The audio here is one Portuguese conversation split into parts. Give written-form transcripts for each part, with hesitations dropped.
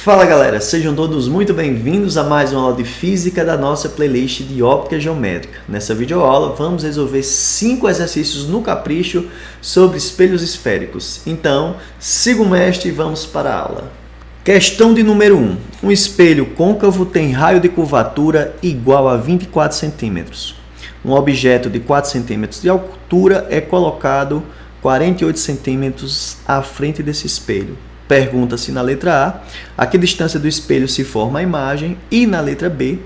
Fala galera, sejam todos muito bem-vindos a mais uma aula de Física da nossa playlist de Óptica Geométrica. Nessa videoaula vamos resolver 5 exercícios no capricho sobre espelhos esféricos. Então, siga o mestre e vamos para a aula. Questão de número 1. Um espelho côncavo tem raio de curvatura igual a 24 centímetros. Um objeto de 4 centímetros de altura é colocado 48 centímetros à frente desse espelho. Pergunta-se na letra A que distância do espelho se forma a imagem, e na letra B,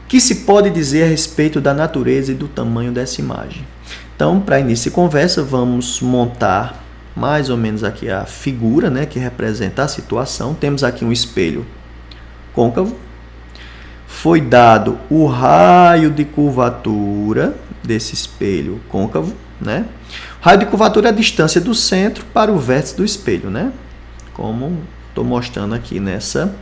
que se pode dizer a respeito da natureza e do tamanho dessa imagem. Então, para início de conversa, vamos montar mais ou menos aqui a figura, que representa a situação. Temos aqui um espelho côncavo. Foi dado o raio de curvatura desse espelho côncavo. O raio de curvatura é a distância do centro para o vértice do espelho, como estou mostrando aqui nessa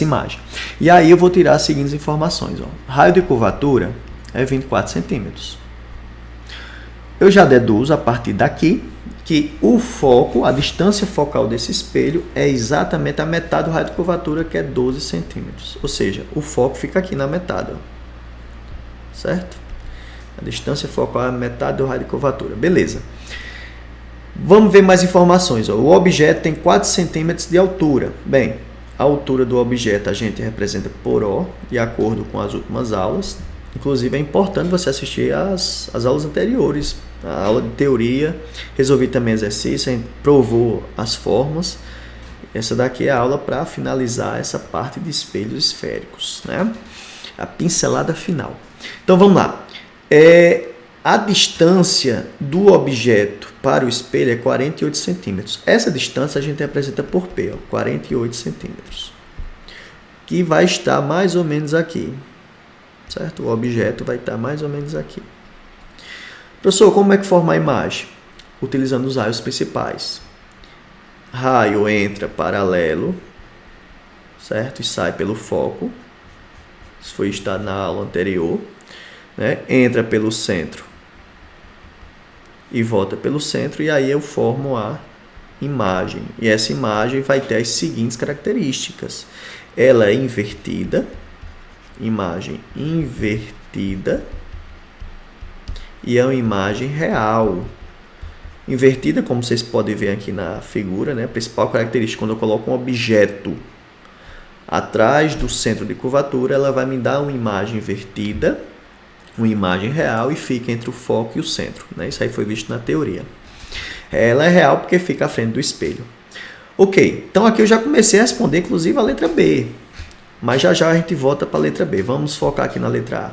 imagem. E aí eu vou tirar as seguintes informações. Raio de curvatura é 24 centímetros. Eu já deduzo a partir daqui que o foco, a distância focal desse espelho é exatamente a metade do raio de curvatura, que é 12 centímetros. Ou seja, o foco fica aqui na metade. Certo? A distância focal é a metade do raio de curvatura. Beleza. Vamos ver mais informações. O objeto tem 4 centímetros de altura. Bem, a altura do objeto a gente representa por O, de acordo com as últimas aulas. Inclusive, é importante você assistir às aulas anteriores, a aula de teoria. Resolvi também exercício, a gente provou as formas. Essa daqui é a aula para finalizar essa parte de espelhos esféricos, A pincelada final. Então, vamos lá. A distância do objeto para o espelho é 48 centímetros. Essa distância a gente representa por P, 48 centímetros. Que vai estar mais ou menos aqui. Certo? O objeto vai estar mais ou menos aqui. Professor, como é que forma a imagem? Utilizando os raios principais. Raio entra paralelo, certo? E sai pelo foco. Isso foi estudado na aula anterior. Entra pelo centro e volta pelo centro, e aí eu formo a imagem. E essa imagem vai ter as seguintes características. Ela é invertida, imagem invertida, e é uma imagem real. Invertida, como vocês podem ver aqui na figura, a principal característica, quando eu coloco um objeto atrás do centro de curvatura, ela vai me dar uma imagem invertida, uma imagem real, e fica entre o foco e o centro. Isso aí foi visto na teoria. Ela é real porque fica à frente do espelho. Ok, então aqui eu já comecei a responder, inclusive, a letra B. Mas já a gente volta para a letra B. Vamos focar aqui na letra A.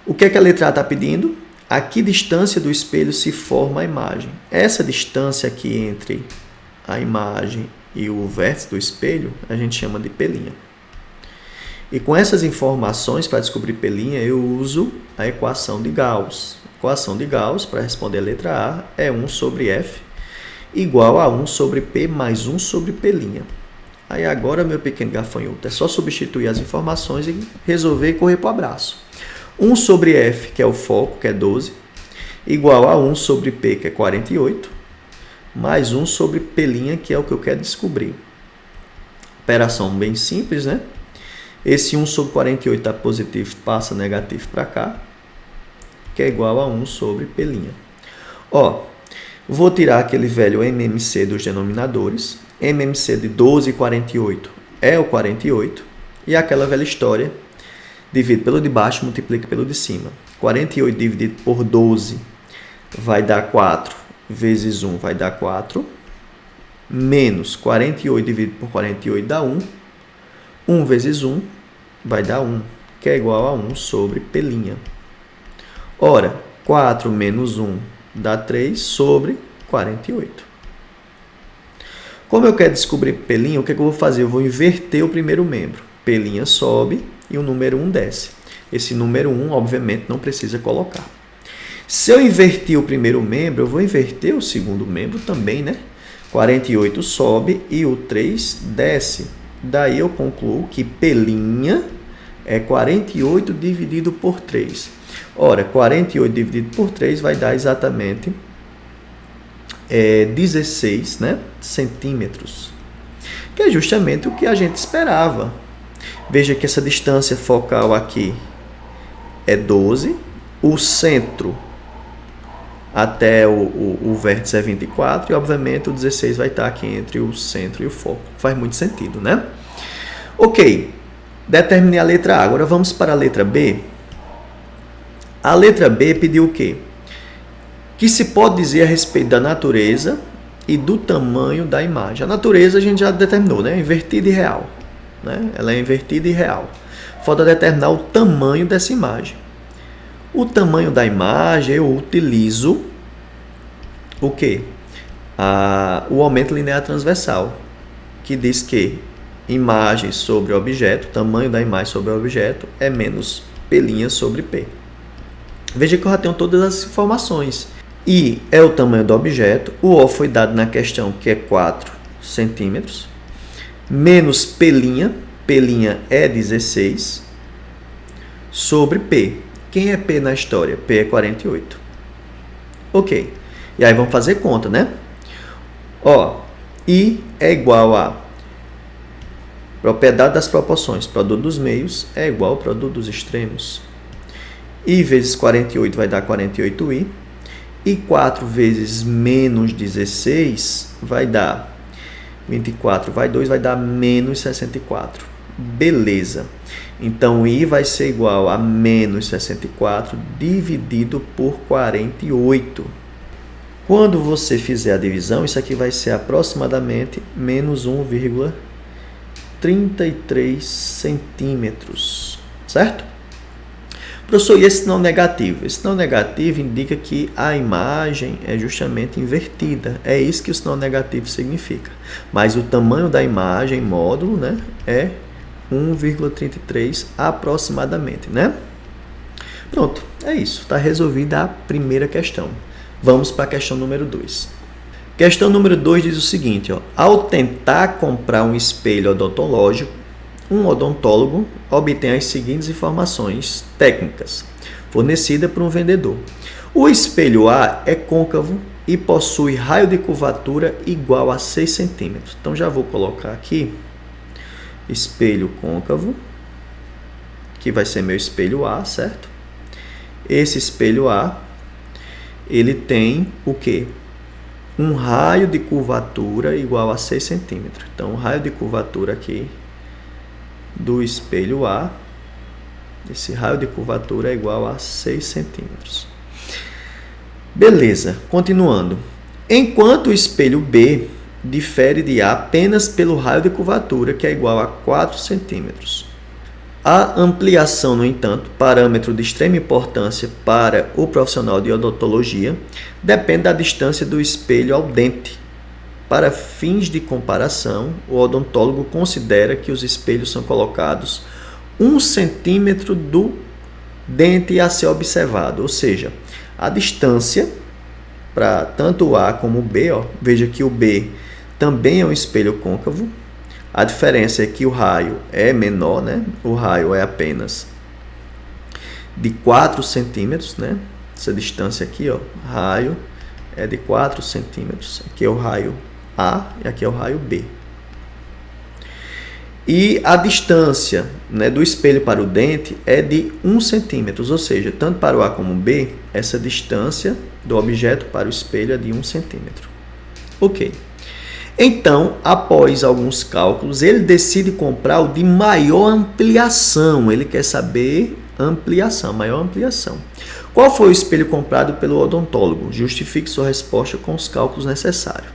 O que é que a letra A está pedindo? A que distância do espelho se forma a imagem? Essa distância aqui entre a imagem e o vértice do espelho, a gente chama de P'. E com essas informações, para descobrir P', eu uso a equação de Gauss. A equação de Gauss, para responder a letra A, é 1 sobre F igual a 1 sobre P mais 1 sobre P'. Aí agora, meu pequeno gafanhoto, é só substituir as informações e resolver e correr para o abraço. 1 sobre F, que é o foco, que é 12, igual a 1 sobre P, que é 48, mais 1 sobre P', que é o que eu quero descobrir. Operação bem simples, Esse 1 sobre 48 está positivo, passa negativo para cá, que é igual a 1 sobre P'. Vou tirar aquele velho MMC dos denominadores. MMC de 12 e 48 é o 48. E aquela velha história, divide pelo de baixo, multiplica pelo de cima. 48 dividido por 12 vai dar 4, vezes 1 vai dar 4. Menos 48 dividido por 48 dá 1. 1 vezes 1 vai dar 1, que é igual a 1 sobre P'. Ora, 4 menos 1 dá 3 sobre 48. Como eu quero descobrir P', o que eu vou fazer? Eu vou inverter o primeiro membro. P' sobe e o número 1 desce. Esse número 1, obviamente, não precisa colocar. Se eu invertir o primeiro membro, eu vou inverter o segundo membro também, 48 sobe e o 3 desce. Daí eu concluo que P' é 48 dividido por 3. Ora, 48 dividido por 3 vai dar exatamente 16 centímetros. Que é justamente o que a gente esperava. Veja que essa distância focal aqui é 12, o centro até o vértice é 24 e, obviamente, o 16 vai estar aqui entre o centro e o foco. Faz muito sentido, né? Ok, determinei a letra A. Agora vamos para a letra B. A letra B pediu o quê? Que se pode dizer a respeito da natureza e do tamanho da imagem. A natureza a gente já determinou, né? Invertida e real. Né? Ela é invertida e real. Falta determinar o tamanho dessa imagem. O tamanho da imagem eu utilizo o quê? O aumento linear transversal, que diz que imagem sobre objeto, tamanho da imagem sobre o objeto é menos P' sobre P. Veja que eu já tenho todas as informações. I é o tamanho do objeto, o O foi dado na questão que é 4 centímetros, menos P', P' é 16, sobre P. Quem é P na história? P é 48. Ok. E aí vamos fazer conta, né? Ó, I é igual a propriedade das proporções. Produto dos meios é igual ao produto dos extremos. I vezes 48 vai dar 48i. E 4 vezes menos 16 vai dar 24, vai 2, vai dar menos 64. Beleza. Então, I vai ser igual a menos 64 dividido por 48. Quando você fizer a divisão, isso aqui vai ser aproximadamente menos 1,33 centímetros. Certo? Professor, e esse sinal negativo? Esse sinal negativo indica que a imagem é justamente invertida. É isso que o sinal negativo significa. Mas o tamanho da imagem, módulo, né, é 1,33 aproximadamente, né? Pronto, é isso. Está resolvida a primeira questão. Vamos para a questão número 2. Questão número 2 diz o seguinte, ó, ao tentar comprar um espelho odontológico, um odontólogo obtém as seguintes informações técnicas, fornecidas por um vendedor. O espelho A é côncavo e possui raio de curvatura igual a 6 centímetros. Então, já vou colocar aqui espelho côncavo, que vai ser meu espelho A, certo? Esse espelho A, ele tem o quê? Um raio de curvatura igual a 6 centímetros. Então, o raio de curvatura aqui do espelho A, esse raio de curvatura é igual a 6 centímetros. Beleza, continuando. Enquanto o espelho B difere de A apenas pelo raio de curvatura, que é igual a 4 centímetros. A ampliação, no entanto, parâmetro de extrema importância para o profissional de odontologia, depende da distância do espelho ao dente. Para fins de comparação, o odontólogo considera que os espelhos são colocados 1 centímetro do dente a ser observado, ou seja, a distância para tanto o A como o B, ó, veja que o B também é um espelho côncavo. A diferença é que o raio é menor, né? O raio é apenas de 4 centímetros, né? Essa distância aqui, ó, raio é de 4 centímetros. Aqui é o raio A e aqui é o raio B. E a distância, né, do espelho para o dente é de 1 centímetro, ou seja, tanto para o A como o B, essa distância do objeto para o espelho é de 1 centímetro. Ok. Então, após alguns cálculos, ele decide comprar o de maior ampliação. Ele quer saber ampliação, maior ampliação. Qual foi o espelho comprado pelo odontólogo? Justifique sua resposta com os cálculos necessários.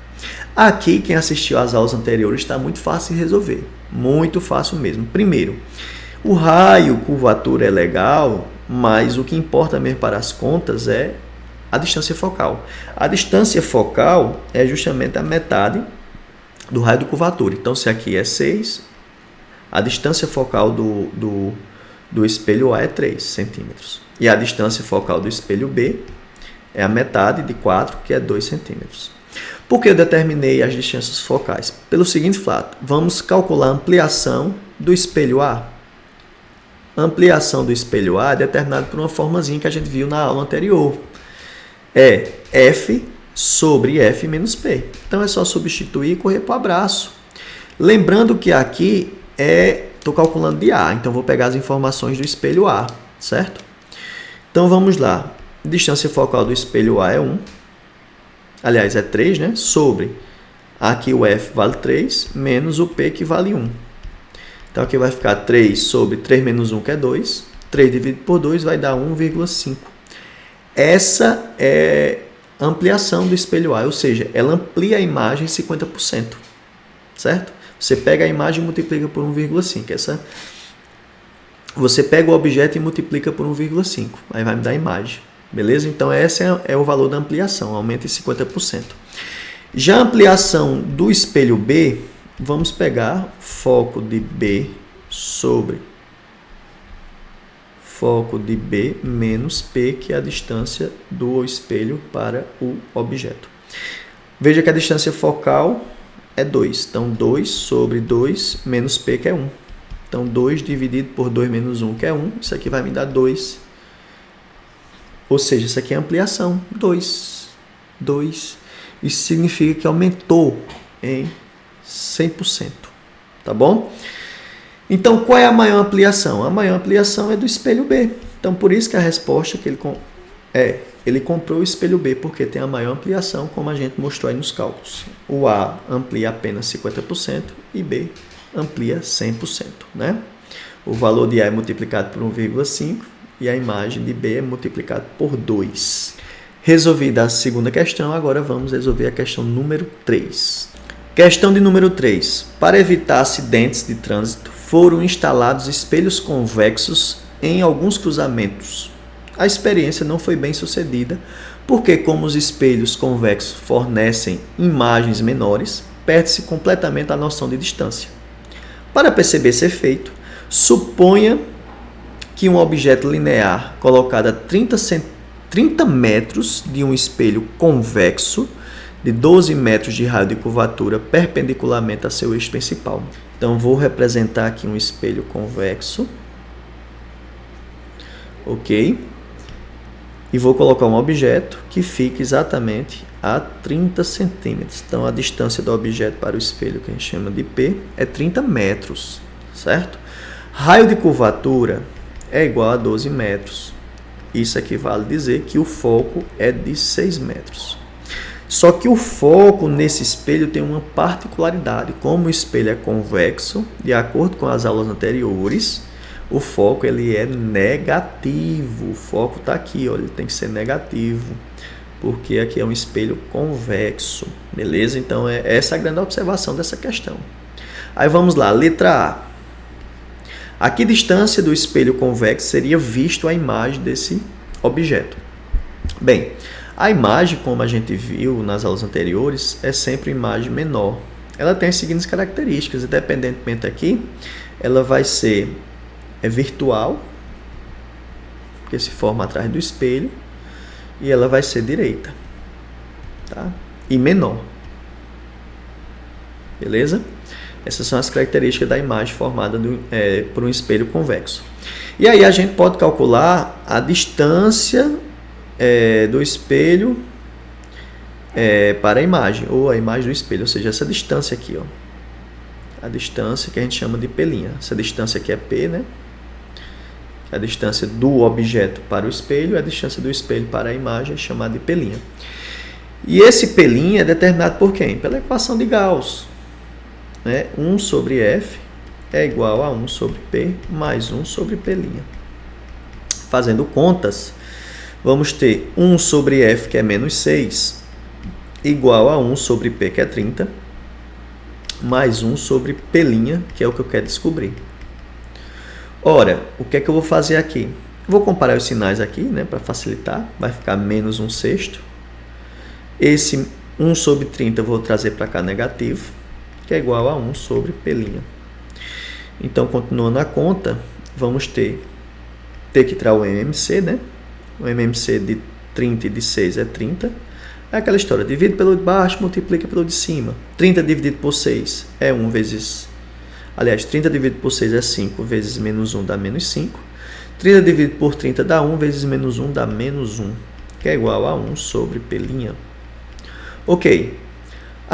Aqui, quem assistiu às aulas anteriores, está muito fácil de resolver. Muito fácil mesmo. Primeiro, o raio, curvatura é legal, mas o que importa mesmo para as contas é a distância focal. A distância focal é justamente a metade do raio de curvatura. Então, se aqui é 6, a distância focal do espelho A é 3 centímetros. E a distância focal do espelho B é a metade de 4, que é 2 centímetros. Por que eu determinei as distâncias focais? Pelo seguinte fato, vamos calcular a ampliação do espelho A. A ampliação do espelho A é determinada por uma formazinha que a gente viu na aula anterior. É F sobre F menos P. Então, é só substituir e correr para o abraço. Lembrando que aqui estou calculando de A, então vou pegar as informações do espelho A, certo? Então vamos lá. Distância focal do espelho A é 1. Aliás, é 3, né? Sobre aqui o F vale 3, menos o P que vale 1. Então aqui vai ficar 3 sobre 3 menos 1, que é 2. 3 dividido por 2 vai dar 1,5. Essa é a ampliação do espelho A, ou seja, ela amplia a imagem 50%, certo? Você pega a imagem e multiplica por 1,5. Você pega o objeto e multiplica por 1,5. Aí vai me dar a imagem. Beleza? Então, esse é o valor da ampliação, aumenta em 50%. Já a ampliação do espelho B, vamos pegar foco de B sobre foco de B menos P, que é a distância do espelho para o objeto. Veja que a distância focal é 2. Então, 2 sobre 2 menos P, que é 1. Então, 2 dividido por 2 menos 1, que é 1. Isso aqui vai me dar 2. Ou seja, isso aqui é ampliação. 2. Isso significa que aumentou em 100%. Tá bom? Então, qual é a maior ampliação? A maior ampliação é do espelho B. Então, por isso que a resposta que ele comprou o espelho B, porque tem a maior ampliação, como a gente mostrou aí nos cálculos. O A amplia apenas 50% e B amplia 100%. Né? O valor de A é multiplicado por 1,5 e a imagem de B é multiplicada por 2. Resolvida a segunda questão, agora vamos resolver a questão número 3. Questão de número 3. Para evitar acidentes de trânsito, foram instalados espelhos convexos em alguns cruzamentos. A experiência não foi bem sucedida, porque como os espelhos convexos fornecem imagens menores, perde-se completamente a noção de distância. Para perceber esse efeito, suponha que um objeto linear colocado a 30 metros de um espelho convexo de 12 metros de raio de curvatura perpendicularmente a seu eixo principal. Então, vou representar aqui um espelho convexo. Ok? E vou colocar um objeto que fica exatamente a 30 centímetros. Então, a distância do objeto para o espelho, que a gente chama de P, é 30 metros, certo? Raio de curvatura é igual a 12 metros. Isso equivale a dizer que o foco é de 6 metros. Só que o foco nesse espelho tem uma particularidade. Como o espelho é convexo, de acordo com as aulas anteriores, o foco ele é negativo. O foco está aqui, ó, ele tem que ser negativo, porque aqui é um espelho convexo. Beleza? Então, essa é a grande observação dessa questão. Aí vamos lá, letra A. A que distância do espelho convexo seria visto a imagem desse objeto? Bem, a imagem, como a gente viu nas aulas anteriores, é sempre uma imagem menor. Ela tem as seguintes características, independentemente aqui, ela vai ser virtual, porque se forma atrás do espelho, e ela vai ser direita, tá? E menor. Beleza? Essas são as características da imagem formada por um espelho convexo. E aí a gente pode calcular a distância do espelho para a imagem, ou a imagem do espelho, ou seja, essa distância aqui, ó, a distância que a gente chama de P'. Essa distância aqui é P, né? A distância do objeto para o espelho, a distância do espelho para a imagem é chamada de P'. E esse P' é determinado por quem? Pela equação de Gauss. 1 sobre F é igual a 1 sobre P mais 1 sobre P'. Fazendo contas, vamos ter 1 sobre F, que é menos 6, igual a 1 sobre P, que é 30, mais 1 sobre P', que é o que eu quero descobrir. Ora, o que é que eu vou fazer aqui? Vou comparar os sinais aqui, né, para facilitar. Vai ficar menos 1/6. Esse 1 sobre 30 eu vou trazer para cá negativo, que é igual a 1 sobre P'. Então, continuando a conta, vamos ter que tirar o MMC, né? O MMC de 30 e de 6 é 30. É aquela história, divide pelo de baixo, multiplica pelo de cima. 30 dividido por 6 é 1 vezes... Aliás, 30 dividido por 6 é 5 vezes menos 1 dá menos 5. 30 dividido por 30 dá 1 vezes menos 1 dá menos 1, que é igual a 1 sobre P'. Ok.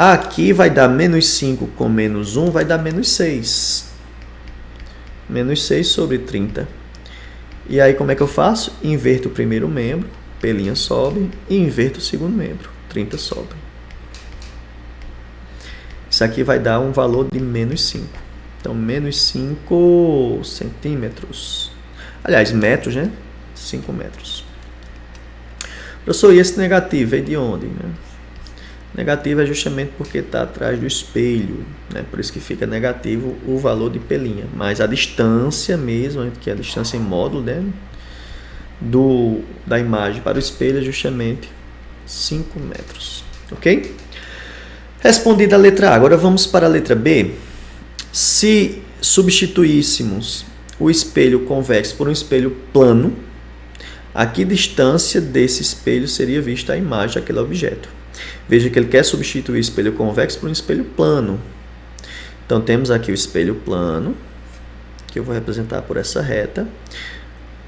Aqui vai dar menos 5 com menos 1, vai dar menos 6. Menos 6 sobre 30. E aí como é que eu faço? Inverto o primeiro membro, P' sobe, e inverto o segundo membro, 30 sobe. Isso aqui vai dar um valor de menos 5. Então, menos 5 centímetros. Aliás, metros, né? 5 metros. Professor, e esse negativo é de onde? Né? Negativo é justamente porque está atrás do espelho, né? Por isso que fica negativo o valor de P'. Mas a distância mesmo, que é a distância em módulo, né? Da imagem para o espelho é justamente 5 metros. Ok? Respondida a letra A. Agora vamos para a letra B. Se substituíssemos o espelho convexo por um espelho plano, a que distância desse espelho seria vista a imagem daquele objeto? Veja que ele quer substituir o espelho convexo por um espelho plano. Então, temos aqui o espelho plano, que eu vou representar por essa reta.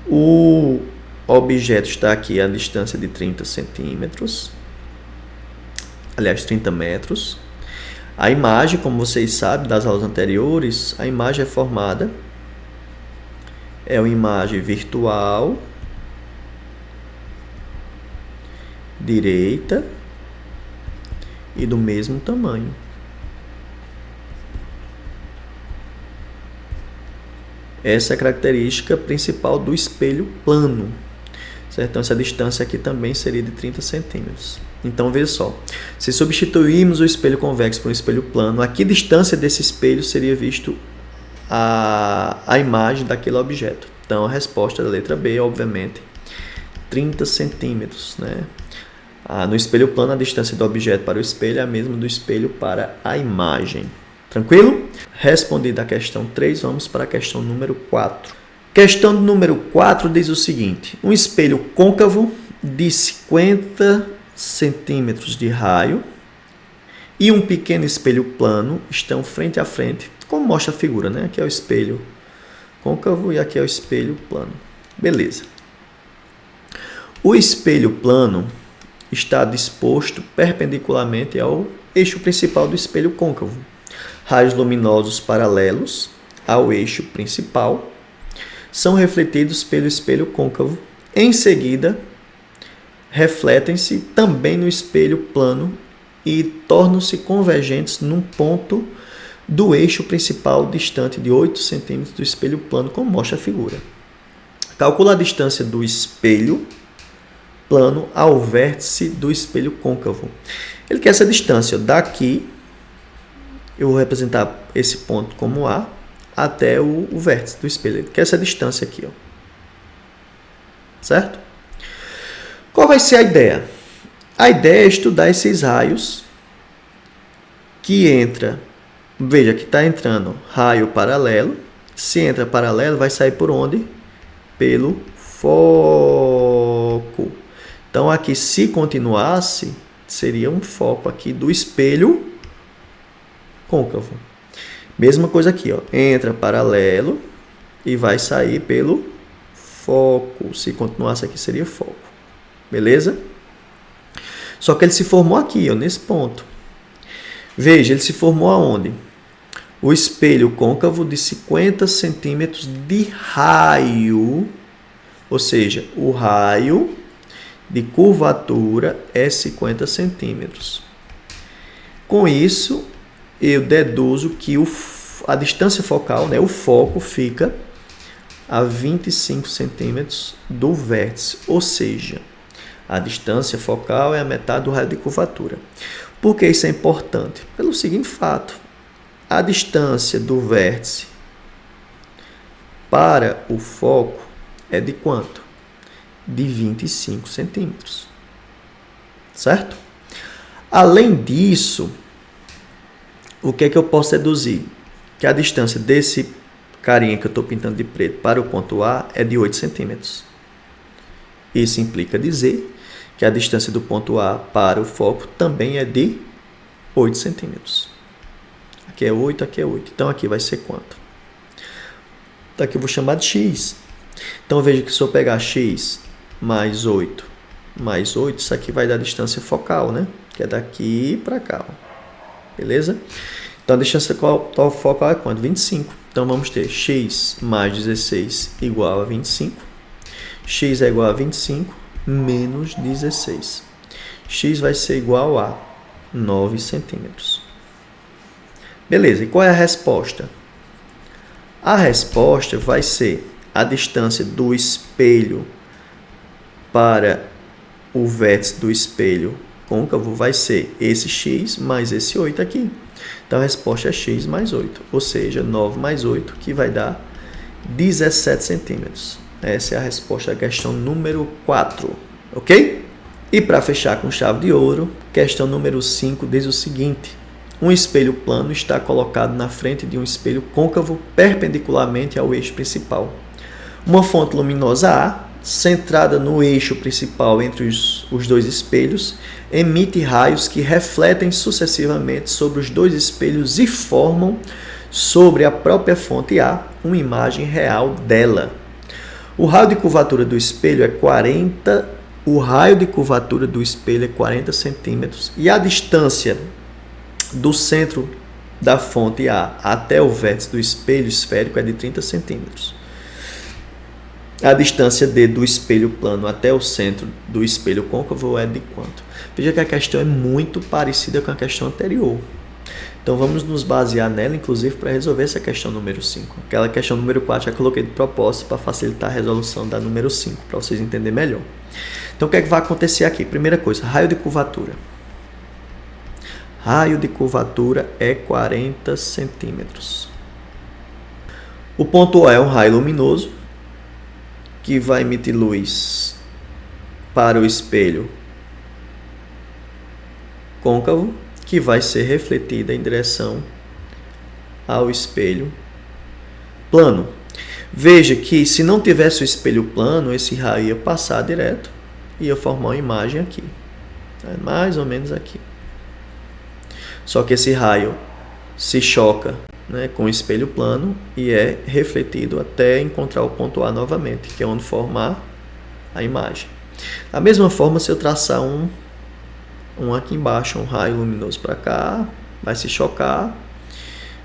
O objeto está aqui a distância de 30 centímetros. Aliás, 30 metros. A imagem, como vocês sabem das aulas anteriores, a imagem é formada, é uma imagem virtual, direita e do mesmo tamanho. Essa é a característica principal do espelho plano. Certo? Então, essa distância aqui também seria de 30 centímetros. Então, veja só. Se substituirmos o espelho convexo por um espelho plano, a que distância desse espelho seria visto a imagem daquele objeto? Então, a resposta da letra B, obviamente, 30 centímetros. Né? No espelho plano, a distância do objeto para o espelho é a mesma do espelho para a imagem. Tranquilo? Respondida a questão 3, vamos para a questão número 4. Questão número 4 diz o seguinte: um espelho côncavo de 50 centímetros de raio e um pequeno espelho plano estão frente a frente, como mostra a figura, né? Aqui é o espelho côncavo e aqui é o espelho plano. Beleza. O espelho plano está disposto perpendicularmente ao eixo principal do espelho côncavo. Raios luminosos paralelos ao eixo principal são refletidos pelo espelho côncavo. Em seguida, refletem-se também no espelho plano e tornam-se convergentes num ponto do eixo principal distante de 8 centímetros do espelho plano, como mostra a figura. Calcula a distância do espelho plano ao vértice do espelho côncavo. Ele quer essa distância daqui, eu vou representar esse ponto como A, até o vértice do espelho. Ele quer essa distância aqui, ó. Certo? Qual vai ser a ideia? A ideia é estudar esses raios que entra. Veja que está entrando raio paralelo. Se entra paralelo, vai sair por onde? Pelo foco. Então, aqui, se continuasse, seria um foco aqui do espelho côncavo. Mesma coisa aqui, ó. Entra paralelo e vai sair pelo foco. Se continuasse aqui, seria foco. Beleza? Só que ele se formou aqui, ó, nesse ponto. Veja, ele se formou aonde? O espelho côncavo de 50 centímetros de raio. Ou seja, o raio de curvatura é 50 centímetros. Com isso, eu deduzo que a distância focal, né, o foco, fica a 25 centímetros do vértice. Ou seja, a distância focal é a metade do raio de curvatura. Por que isso é importante? Pelo seguinte fato: a distância do vértice para o foco é de quanto? De 25 centímetros. Certo? Além disso, o que é que eu posso deduzir? Que a distância desse carinha que eu estou pintando de preto para o ponto A é de 8 centímetros. Isso implica dizer que a distância do ponto A para o foco também é de 8 centímetros. Aqui é 8, aqui é 8. Então, aqui vai ser quanto? Então, aqui eu vou chamar de x. Então, veja que se eu pegar x mais 8, isso aqui vai dar a distância focal, né? Que é daqui para cá, ó. beleza? Então a distância focal é quanto? 25. Então vamos ter x mais 16 igual a 25. X é igual a 25 menos 16. X vai ser igual a 9 centímetros. Beleza, e qual é a resposta? A resposta vai ser a distância do espelho para o vértice do espelho côncavo vai ser esse x mais esse 8 aqui. Então a resposta é x mais 8, ou seja, 9 mais 8, que vai dar 17 centímetros. Essa é a resposta da questão número 4, ok? E para fechar com chave de ouro, questão número 5 diz o seguinte: um espelho plano está colocado na frente de um espelho côncavo perpendicularmente ao eixo principal. Uma fonte luminosa A, centrada no eixo principal entre os dois espelhos, emite raios que refletem sucessivamente sobre os dois espelhos e formam, sobre a própria fonte A, uma imagem real dela. O raio de curvatura do espelho é 40 centímetros e a distância do centro da fonte A até o vértice do espelho esférico é de 30 centímetros. A distância D do espelho plano até o centro do espelho côncavo é de quanto? Veja que a questão é muito parecida com a questão anterior. Então vamos nos basear nela, inclusive, para resolver essa questão número 5. Aquela questão número 4 já coloquei de propósito para facilitar a resolução da número 5, para vocês entenderem melhor. Então o que é que vai acontecer aqui? Primeira coisa, raio de curvatura. Raio de curvatura é 40 centímetros. O ponto A é um raio luminoso que vai emitir luz para o espelho côncavo, que vai ser refletida em direção ao espelho plano. Veja que se não tivesse o espelho plano, esse raio ia passar direto e ia formar uma imagem aqui, mais ou menos aqui. Só que esse raio se choca, né, com o espelho plano e é refletido até encontrar o ponto A novamente, que é onde formar a imagem. Da mesma forma, se eu traçar um aqui embaixo, um raio luminoso para cá, vai se chocar,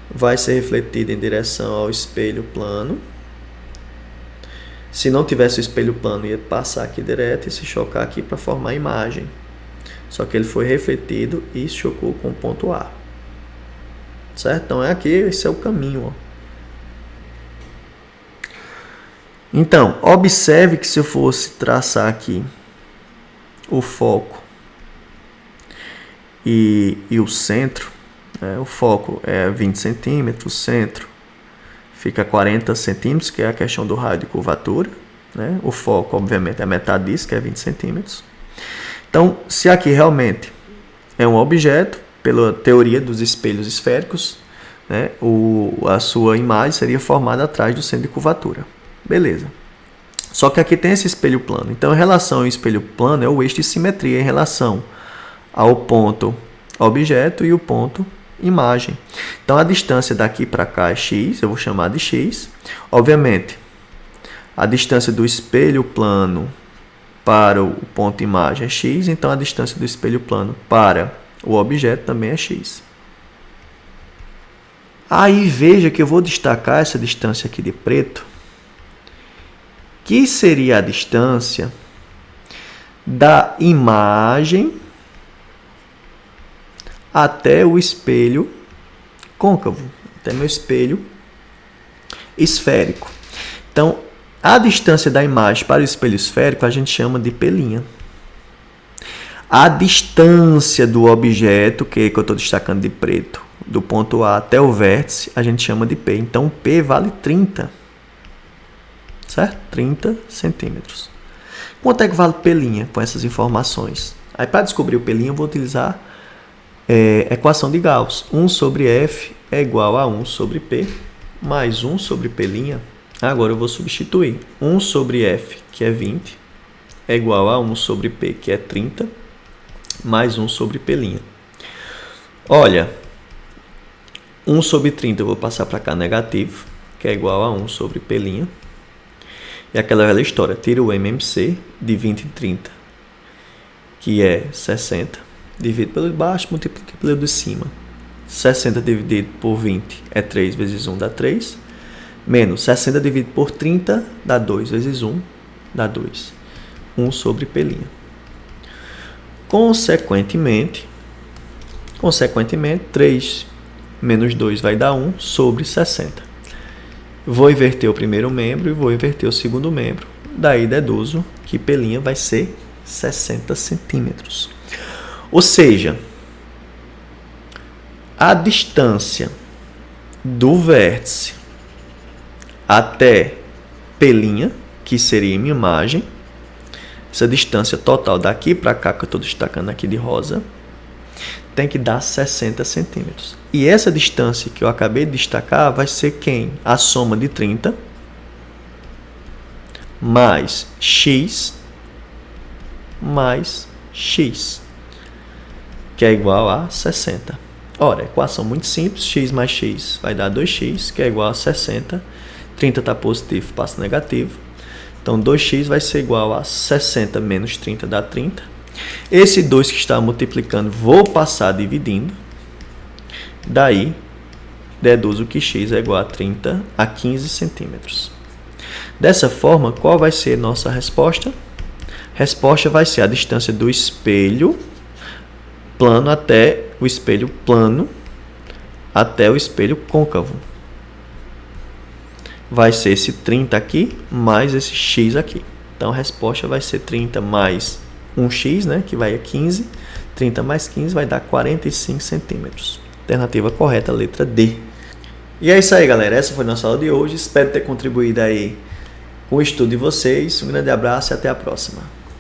vai ser refletido em direção ao espelho plano. Se não tivesse o espelho plano, ia passar aqui direto e se chocar aqui para formar a imagem. Só que ele foi refletido e chocou com o ponto A. Certo? Então é aqui, esse é o caminho. Ó. Então, observe que se eu fosse traçar aqui o foco e o centro, o foco é 20 centímetros, o centro fica 40 centímetros, que é a questão do raio de curvatura. Né? O foco, obviamente, é a metade disso, que é 20 centímetros. Então, se aqui realmente é um objeto, pela teoria dos espelhos esféricos, né, a sua imagem seria formada atrás do centro de curvatura. Beleza. Só que aqui tem esse espelho plano. Então, em relação ao espelho plano, é o eixo de simetria em relação ao ponto objeto e o ponto imagem. Então, a distância daqui para cá é x, eu vou chamar de x. Obviamente, a distância do espelho plano para o ponto imagem é x, então a distância do espelho plano para o objeto também é x. Aí veja que eu vou destacar essa distância aqui de preto, que seria a distância da imagem até o espelho côncavo, até meu espelho esférico. Então, a distância da imagem para o espelho esférico a gente chama de P'. A distância do objeto, que eu estou destacando de preto, do ponto A até o vértice, a gente chama de P. Então, P vale 30. Certo? 30 centímetros. Quanto é que vale P' com essas informações? Aí, para descobrir o P', eu vou utilizar equação de Gauss. 1 sobre F é igual a 1 sobre P, mais 1 sobre P'. Agora eu vou substituir. 1 sobre F, que é 20, é igual a 1 sobre P, que é 30, mais 1 sobre P'. Olha, 1 sobre 30 eu vou passar para cá negativo, que é igual a 1 sobre P'. E aquela velha história, tira o MMC de 20 e 30, que é 60, divide pelo de baixo, multiplica pelo de cima, 60 dividido por 20 é 3 vezes 1 dá 3. Menos 60 dividido por 30 dá 2 vezes 1 dá 2. 1 sobre π'. Consequentemente, 3 menos 2 vai dar 1 sobre 60. Vou inverter o primeiro membro e vou inverter o segundo membro. Daí deduzo que π' vai ser 60 centímetros. Ou seja, a distância do vértice até π', que seria minha imagem, essa distância total daqui para cá, que eu estou destacando aqui de rosa, tem que dar 60 centímetros. E essa distância que eu acabei de destacar vai ser quem? A soma de 30 mais x mais x, que é igual a 60. Ora, equação muito simples, x mais x vai dar 2x, que é igual a 60. 30 está positivo, passa negativo. Então, 2x vai ser igual a 60 menos 30 dá 30. Esse 2 que está multiplicando, vou passar dividindo. Daí, deduzo que x é igual a 30 a 15 centímetros. Dessa forma, qual vai ser nossa resposta? Resposta vai ser a distância do espelho plano até o espelho plano até o espelho côncavo. Vai ser esse 30 aqui, mais esse x aqui. Então, a resposta vai ser 30 mais 1x, né, que vai a 15. 30 mais 15 vai dar 45 centímetros. Alternativa correta, letra D. E é isso aí, galera. Essa foi a nossa aula de hoje. Espero ter contribuído aí com o estudo de vocês. Um grande abraço e até a próxima.